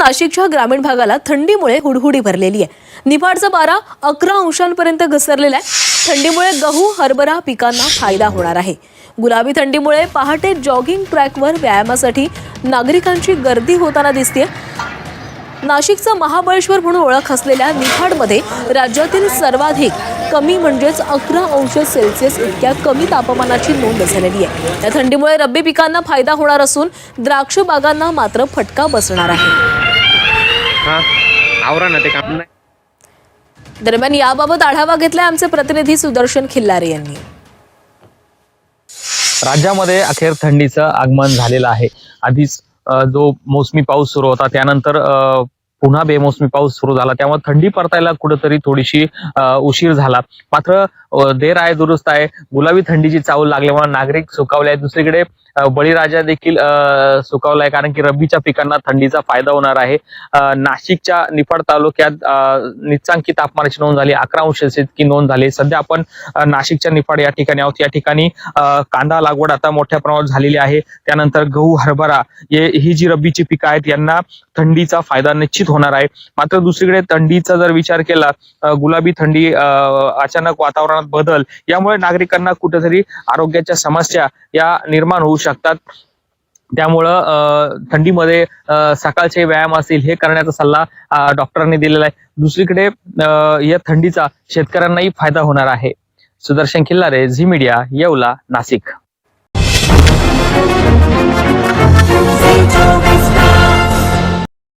नाशिकच्या ग्रामीण भागाला थंडीमुळे हुडहुडी भरलेली आहे। निफाडचा पारा 11 अंशांपर्यंत घसरलेला आहे। थंडीमुळे गहू हरभरा पिकांना फायदा होणार आहे। गुलाबी थंडीमुळे पहाटे जॉगिंग ट्रॅकवर व्यायामासाठी नागरिकांची गर्दी होताना दिसते। नाशिकचं महाबळेश्वर म्हणून ओळख असलेल्या निफाडमध्ये राज्यातील सर्वाधिक कमी म्हणजेच 11 अंश सेल्सिअस इतक्या कमी तापमानाची नोंद झालेली आहे। या थंडीमुळे रब्बी पिकांना फायदा होणार असून द्राक्ष बागांना मात्र फटका बसणार आहे। दरम्यान याबाबत आढावा घेतलाय आमचे प्रतिनिधी सुदर्शन खिल्लारे यांनी। राज्यामध्ये अखेर थंडीचं आगमन झालेलं आहे। आधीच जो मोसमी पाऊस सुरू होता त्यानंतर पुन्हा बेमोसमी पाऊस सुरू झाला, त्यामुळे थंडी परतायला कुठेतरी थोडीशी उशीर झाला। मात्र देर आहे दुरुस्त आहे, गुलाबी थंडीची चाहूल लागल्यामुळे नागरिक सुकावले आहेत। दुसरीकडे बळीराजा देखील सुकावलाय, कारण की रब्बीच्या पिकांना थंडीचा फायदा होणार आहे। नाशिकच्या निफाड तालुक्यात निचांकी तापमानाची नोंद झाली, 11 अंश इतकी नोंद झाली। सध्या आपण नाशिकच्या निफाड या ठिकाणी आहोत। या ठिकाणी कांदा लागवड आता मोठ्या प्रमाणात झालेली आहे। त्यानंतर गहू हरभरा ही जी रब्बीची पिकं आहेत यांना थंडीचा फायदा निश्चित होणार आहे। मात्र दुसरीकडे थंडीचा जर विचार केला, गुलाबी थंडी, अचानक वातावरणात बदल यामुळे नागरिकांना कुठेतरी आरोग्याच्या समस्या या निर्माण होऊ शकतात। त्यामुळं थंडीमध्ये सकाळचे व्यायाम असतील हे करण्याचा सल्ला डॉक्टरांनी दिलेला आहे। दुसरीकडे या थंडीचा शेतकऱ्यांनाही फायदा होणार आहे। सुदर्शन खिल्लारे, झी मीडिया, येवला, नाशिक।